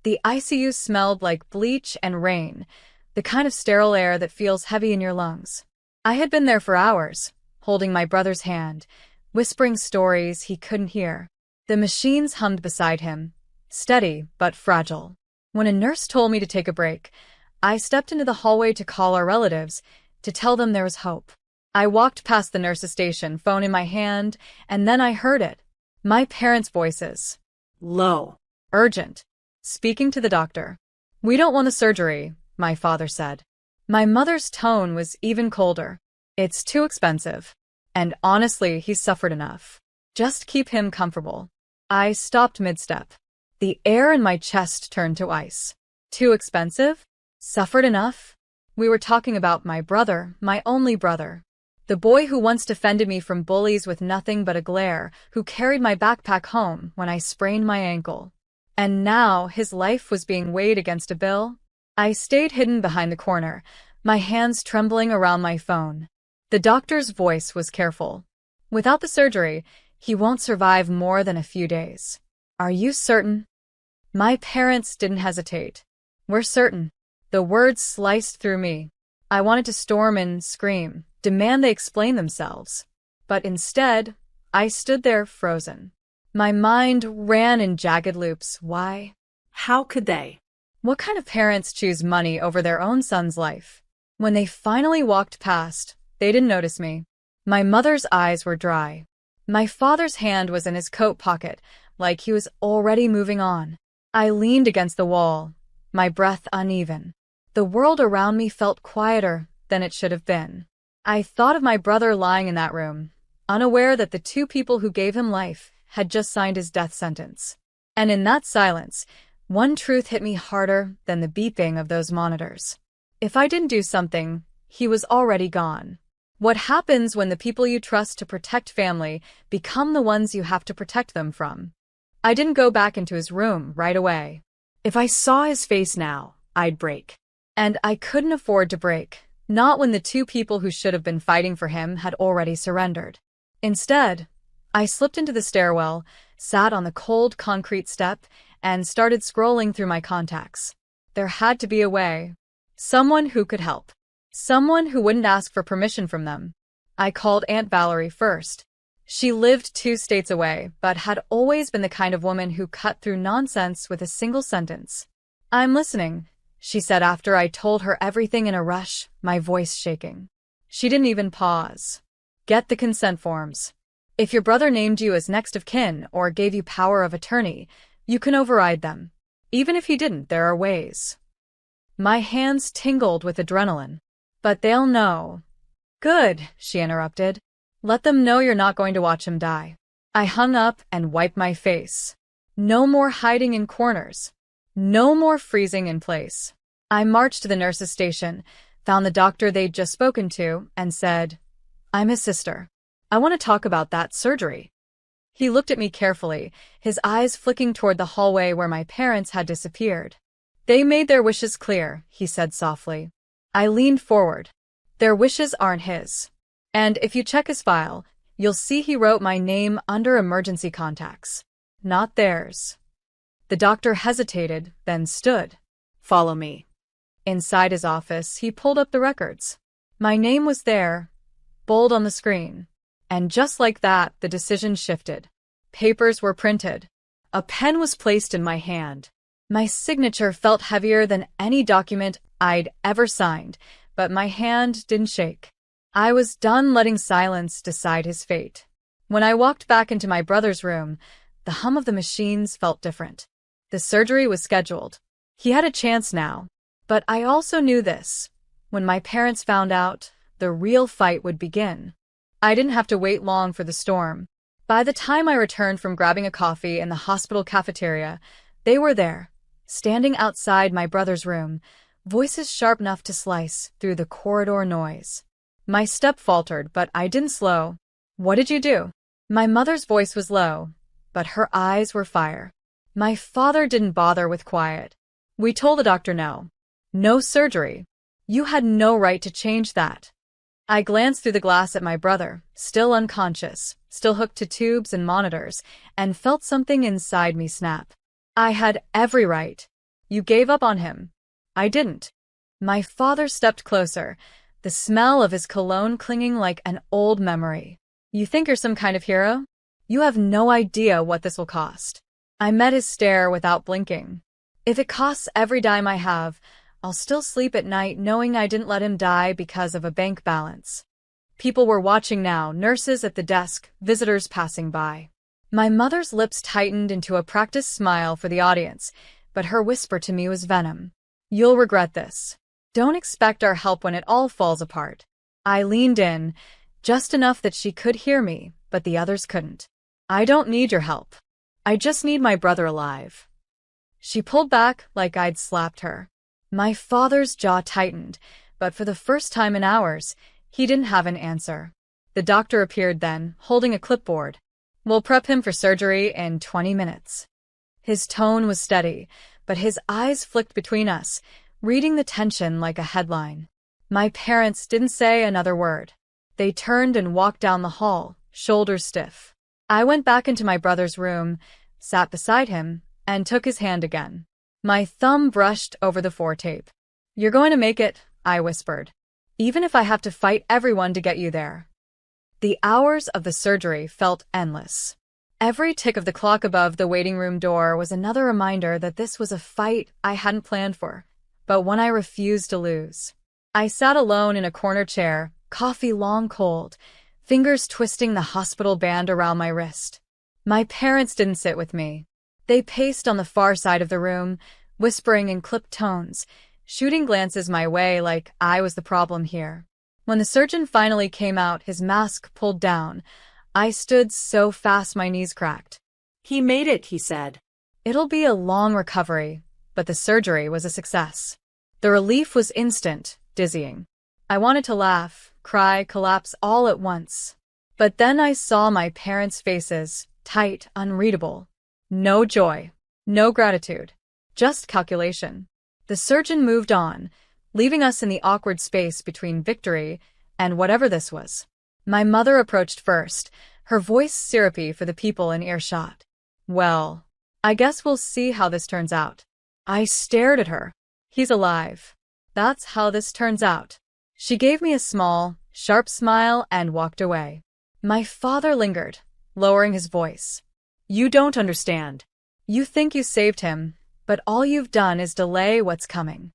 The ICU smelled like bleach and rain, the kind of sterile air that feels heavy in your lungs. I had been there for hours, holding my brother's hand, whispering stories he couldn't hear. The machines hummed beside him, steady but fragile. When a nurse told me to take a break, I stepped into the hallway to call our relatives, to tell them there was hope. I walked past the nurse's station, phone in my hand, and then I heard it. My parents' voices. Low. Urgent. Speaking to the doctor. "We don't want the surgery," my father said. My mother's tone was even colder. "It's too expensive. And honestly, he's suffered enough. Just keep him comfortable." I stopped mid-step. The air in my chest turned to ice. Too expensive? Suffered enough? We were talking about my brother, my only brother. The boy who once defended me from bullies with nothing but a glare, who carried my backpack home when I sprained my ankle. And now his life was being weighed against a bill? I stayed hidden behind the corner, my hands trembling around my phone. The doctor's voice was careful. "Without the surgery, he won't survive more than a few days." "Are you certain?" My parents didn't hesitate. "We're certain." The words sliced through me. I wanted to storm and scream, demand they explain themselves. But instead, I stood there frozen. My mind ran in jagged loops. Why? How could they? What kind of parents choose money over their own son's life? When they finally walked past, they didn't notice me. My mother's eyes were dry. My father's hand was in his coat pocket, like he was already moving on. I leaned against the wall, my breath uneven. The world around me felt quieter than it should have been. I thought of my brother lying in that room, unaware that the two people who gave him life had just signed his death sentence. And in that silence, one truth hit me harder than the beeping of those monitors. If I didn't do something, he was already gone. What happens when the people you trust to protect family become the ones you have to protect them from? I didn't go back into his room right away. If I saw his face now, I'd break. And I couldn't afford to break, not when the two people who should have been fighting for him had already surrendered. Instead, I slipped into the stairwell, sat on the cold concrete step, and started scrolling through my contacts. There had to be a way. Someone who could help. Someone who wouldn't ask for permission from them. I called Aunt Valerie first. She lived 2 states away, but had always been the kind of woman who cut through nonsense with a single sentence. "I'm listening," she said after I told her everything in a rush, my voice shaking. She didn't even pause. "Get the consent forms. If your brother named you as next of kin or gave you power of attorney, you can override them. Even if he didn't, there are ways." My hands tingled with adrenaline. "But they'll know." "Good," she interrupted. "Let them know you're not going to watch him die." I hung up and wiped my face. No more hiding in corners. No more freezing in place. I marched to the nurse's station, found the doctor they'd just spoken to, and said, "I'm his sister. I want to talk about that surgery." He looked at me carefully, his eyes flicking toward the hallway where my parents had disappeared. "They made their wishes clear," he said softly. I leaned forward. "Their wishes aren't his. And if you check his file, you'll see he wrote my name under emergency contacts. Not theirs." The doctor hesitated, then stood. "Follow me." Inside his office, he pulled up the records. My name was there, bold on the screen. And just like that, the decision shifted. Papers were printed. A pen was placed in my hand. My signature felt heavier than any document I'd ever signed, but my hand didn't shake. I was done letting silence decide his fate. When I walked back into my brother's room, the hum of the machines felt different. The surgery was scheduled. He had a chance now. But I also knew this. When my parents found out, the real fight would begin. I didn't have to wait long for the storm. By the time I returned from grabbing a coffee in the hospital cafeteria, they were there, standing outside my brother's room, voices sharp enough to slice through the corridor noise. My step faltered, but I didn't slow. "What did you do?" My mother's voice was low, but her eyes were fire. My father didn't bother with quiet. "We told the doctor no. No surgery. You had no right to change that." I glanced through the glass at my brother, still unconscious, still hooked to tubes and monitors, and felt something inside me snap. I had every right. You gave up on him. I didn't. My father stepped closer, the smell of his cologne clinging like an old memory. You think you're some kind of hero? You have no idea what this will cost. I met his stare without blinking. If it costs every dime I have, I'll still sleep at night knowing I didn't let him die because of a bank balance. People were watching now, nurses at the desk, visitors passing by. My mother's lips tightened into a practiced smile for the audience, but her whisper to me was venom. You'll regret this. Don't expect our help when it all falls apart. I leaned in, just enough that she could hear me, but the others couldn't. I don't need your help. I just need my brother alive. She pulled back like I'd slapped her. My father's jaw tightened, but for the first time in hours, he didn't have an answer. The doctor appeared then, holding a clipboard. We'll prep him for surgery in 20 minutes. His tone was steady, but his eyes flicked between us, reading the tension like a headline. My parents didn't say another word. They turned and walked down the hall, shoulders stiff. I went back into my brother's room, sat beside him, and took his hand again. My thumb brushed over the foretape. You're going to make it, I whispered. Even if I have to fight everyone to get you there. The hours of the surgery felt endless. Every tick of the clock above the waiting room door was another reminder that this was a fight I hadn't planned for, but one I refused to lose. I sat alone in a corner chair, coffee long cold, fingers twisting the hospital band around my wrist. My parents didn't sit with me. They paced on the far side of the room, whispering in clipped tones, shooting glances my way like I was the problem here. When the surgeon finally came out, his mask pulled down, I stood so fast my knees cracked. He made it, he said. It'll be a long recovery, but the surgery was a success. The relief was instant, dizzying. I wanted to laugh, cry, collapse all at once. But then I saw my parents' faces, tight, unreadable. No joy, no gratitude, just calculation. The surgeon moved on, leaving us in the awkward space between victory and whatever this was. My mother approached first, her voice syrupy for the people in earshot. Well, I guess we'll see how this turns out. I stared at her. He's alive. That's how this turns out. She gave me a small, sharp smile and walked away. My father lingered, lowering his voice. You don't understand. You think you saved him, but all you've done is delay what's coming.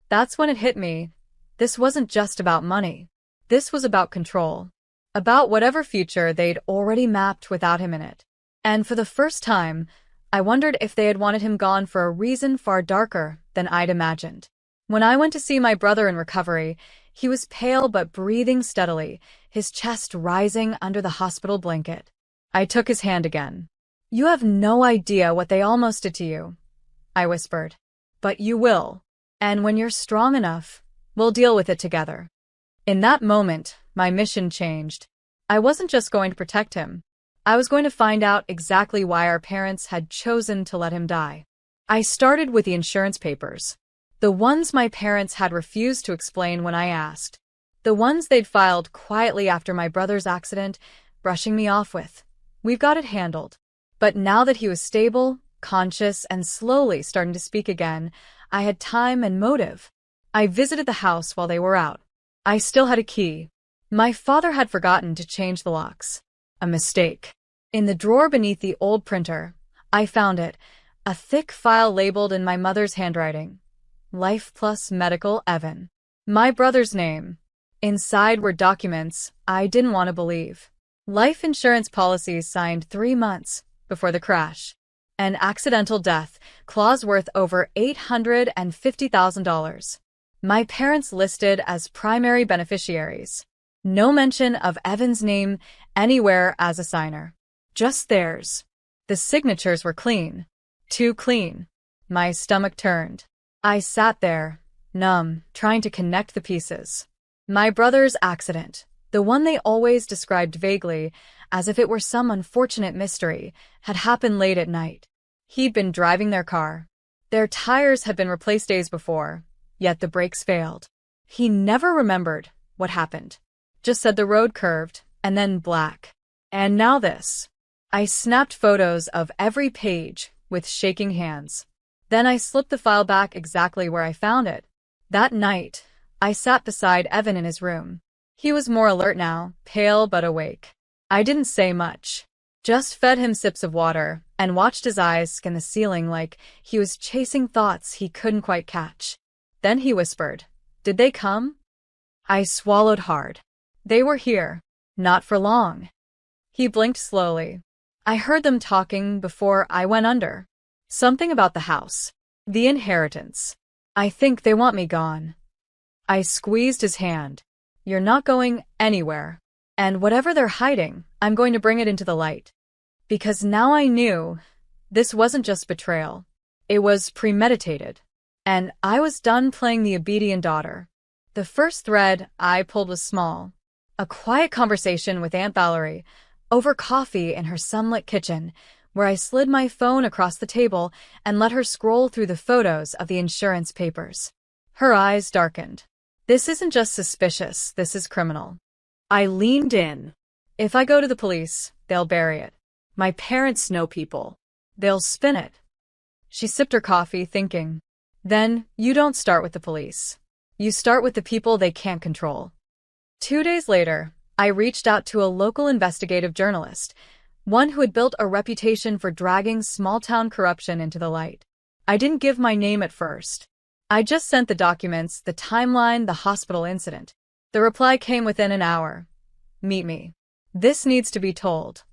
That's when it hit me. This wasn't just about money. This was about control. About whatever future they'd already mapped without him in it. And for the first time, I wondered if they had wanted him gone for a reason far darker than I'd imagined. When I went to see my brother in recovery, he was pale but breathing steadily, his chest rising under the hospital blanket. I took his hand again. You have no idea what they almost did to you, I whispered. But you will. And when you're strong enough, we'll deal with it together. In that moment, my mission changed. I wasn't just going to protect him. I was going to find out exactly why our parents had chosen to let him die. I started with the insurance papers. The ones my parents had refused to explain when I asked. The ones they'd filed quietly after my brother's accident, brushing me off with. We've got it handled. But now that he was stable, conscious, and slowly starting to speak again, I had time and motive. I visited the house while they were out. I still had a key. My father had forgotten to change the locks. A mistake. In the drawer beneath the old printer, I found it, a thick file labeled in my mother's handwriting. Life Plus Medical Evan. My brother's name. Inside were documents I didn't want to believe. Life insurance policies signed 3 months before the crash. An accidental death, clause worth over $850,000. My parents listed as primary beneficiaries. No mention of Evan's name anywhere as a signer. Just theirs. The signatures were clean. Too clean. My stomach turned. I sat there, numb, trying to connect the pieces. My brother's accident, the one they always described vaguely, as if it were some unfortunate mystery, had happened late at night. He'd been driving their car. Their tires had been replaced days before, yet the brakes failed. He never remembered what happened. Just said the road curved, and then black. And now this. I snapped photos of every page with shaking hands. Then I slipped the file back exactly where I found it. That night, I sat beside Evan in his room. He was more alert now, pale but awake. I didn't say much. Just fed him sips of water and watched his eyes scan the ceiling like he was chasing thoughts he couldn't quite catch. Then he whispered, "Did they come?" I swallowed hard. They were here. Not for long. He blinked slowly. I heard them talking before I went under. Something about the house. The inheritance. I think they want me gone. I squeezed his hand. You're not going anywhere. And whatever they're hiding, I'm going to bring it into the light. Because now I knew this wasn't just betrayal. It was premeditated. And I was done playing the obedient daughter. The first thread I pulled was small. A quiet conversation with Aunt Valerie, over coffee in her sunlit kitchen, where I slid my phone across the table and let her scroll through the photos of the insurance papers. Her eyes darkened. This isn't just suspicious, this is criminal. I leaned in. If I go to the police, they'll bury it. My parents know people. They'll spin it. She sipped her coffee, thinking. Then, you don't start with the police. You start with the people they can't control. 2 days later, I reached out to a local investigative journalist, one who had built a reputation for dragging small-town corruption into the light. I didn't give my name at first. I just sent the documents, the timeline, the hospital incident. The reply came within an hour. Meet me. This needs to be told.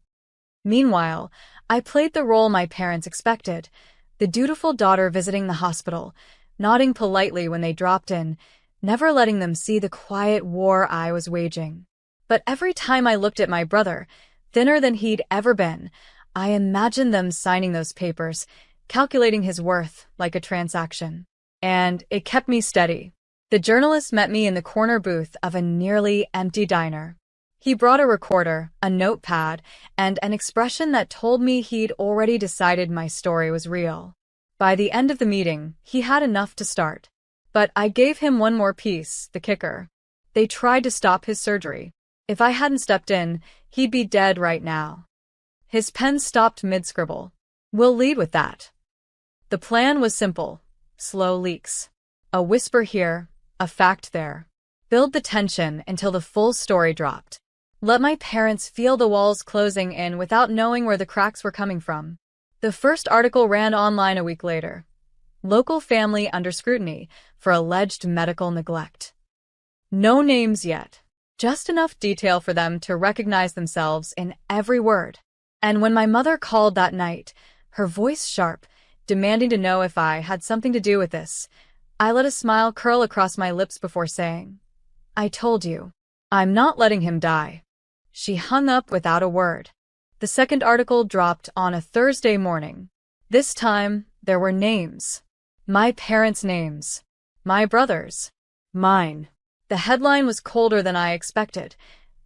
Meanwhile, I played the role my parents expected, the dutiful daughter visiting the hospital, nodding politely when they dropped in, never letting them see the quiet war I was waging. But every time I looked at my brother, thinner than he'd ever been, I imagined them signing those papers, calculating his worth like a transaction. And it kept me steady. The journalist met me in the corner booth of a nearly empty diner. He brought a recorder, a notepad, and an expression that told me he'd already decided my story was real. By the end of the meeting, he had enough to start. But I gave him one more piece, the kicker. They tried to stop his surgery. If I hadn't stepped in, he'd be dead right now. His pen stopped mid-scribble. We'll lead with that. The plan was simple. Slow leaks. A whisper here, a fact there. Build the tension until the full story dropped. Let my parents feel the walls closing in without knowing where the cracks were coming from. The first article ran online a week later. Local family under scrutiny for alleged medical neglect. No names yet. Just enough detail for them to recognize themselves in every word. And when my mother called that night, her voice sharp, demanding to know if I had something to do with this, I let a smile curl across my lips before saying, I told you. I'm not letting him die. She hung up without a word. The second article dropped on a Thursday morning. This time, there were names. My parents' names. My brother's. Mine. The headline was colder than I expected.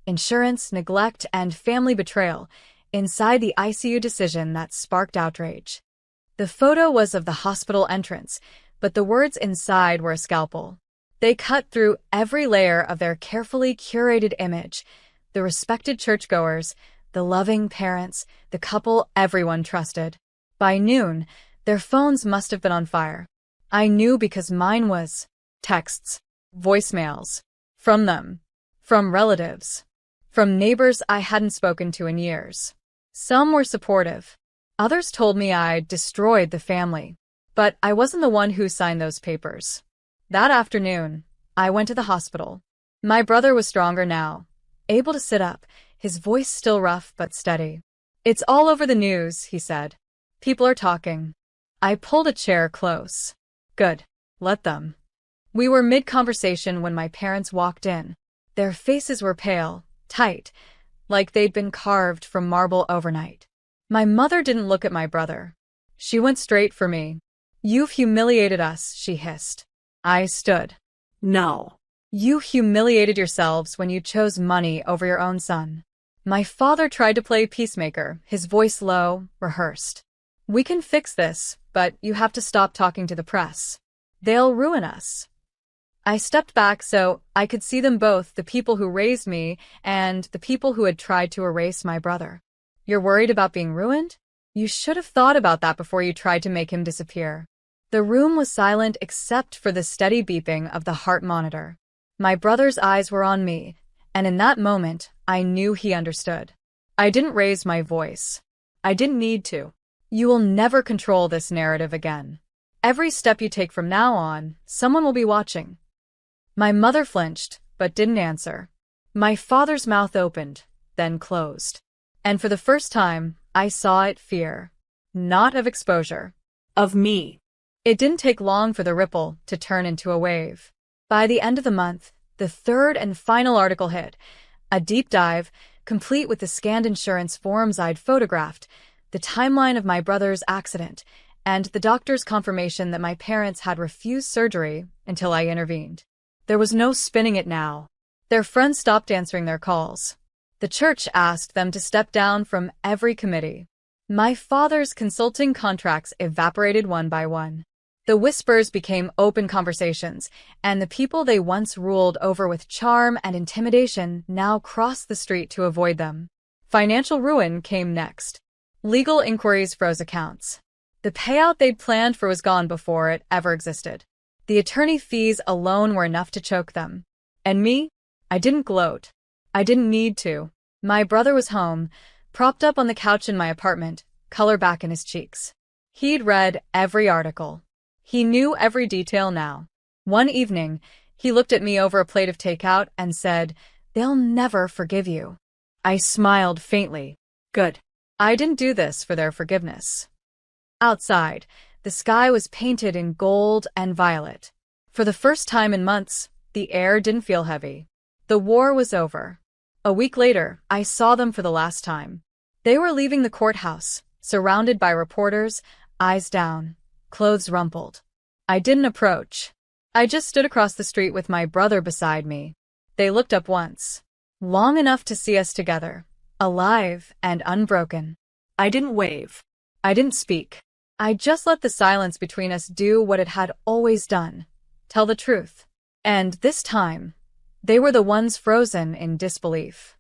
Insurance, neglect, and family betrayal inside the ICU decision that sparked outrage. The photo was of the hospital entrance, but the words inside were a scalpel. They cut through every layer of their carefully curated image. The respected churchgoers, the loving parents, the couple everyone trusted. By noon, their phones must have been on fire. I knew because mine was. Texts. Voicemails. From them. From relatives. From neighbors I hadn't spoken to in years. Some were supportive. Others told me I'd destroyed the family. But I wasn't the one who signed those papers. That afternoon, I went to the hospital. My brother was stronger now, able to sit up, his voice still rough but steady. It's all over the news, he said. People are talking. I pulled a chair close. Good. Let them. We were mid-conversation when my parents walked in. Their faces were pale, tight, like they'd been carved from marble overnight. My mother didn't look at my brother. She went straight for me. You've humiliated us, she hissed. I stood. No. You humiliated yourselves when you chose money over your own son. My father tried to play peacemaker, his voice low, rehearsed. We can fix this, but you have to stop talking to the press. They'll ruin us. I stepped back so I could see them both, the people who raised me and the people who had tried to erase my brother. You're worried about being ruined? You should have thought about that before you tried to make him disappear. The room was silent except for the steady beeping of the heart monitor. My brother's eyes were on me, and in that moment, I knew he understood. I didn't raise my voice. I didn't need to. You will never control this narrative again. Every step you take from now on, someone will be watching. My mother flinched, but didn't answer. My father's mouth opened, then closed. And for the first time, I saw it fear. Not of exposure. Of me. It didn't take long for the ripple to turn into a wave. By the end of the month, the third and final article hit. A deep dive, complete with the scanned insurance forms I'd photographed, the timeline of my brother's accident, and the doctor's confirmation that my parents had refused surgery until I intervened. There was no spinning it now. Their friends stopped answering their calls. The church asked them to step down from every committee. My father's consulting contracts evaporated one by one. The whispers became open conversations, and the people they once ruled over with charm and intimidation now crossed the street to avoid them. Financial ruin came next. Legal inquiries froze accounts. The payout they'd planned for was gone before it ever existed. The attorney fees alone were enough to choke them. And me? I didn't gloat. I didn't need to. My brother was home, propped up on the couch in my apartment, color back in his cheeks. He'd read every article. He knew every detail now. One evening, he looked at me over a plate of takeout and said, "They'll never forgive you." I smiled faintly. Good. I didn't do this for their forgiveness. Outside, the sky was painted in gold and violet. For the first time in months, the air didn't feel heavy. The war was over. A week later, I saw them for the last time. They were leaving the courthouse, surrounded by reporters, eyes down, clothes rumpled. I didn't approach. I just stood across the street with my brother beside me. They looked up once, long enough to see us together, alive and unbroken. I didn't wave. I didn't speak. I just let the silence between us do what it had always done, tell the truth. And this time, they were the ones frozen in disbelief.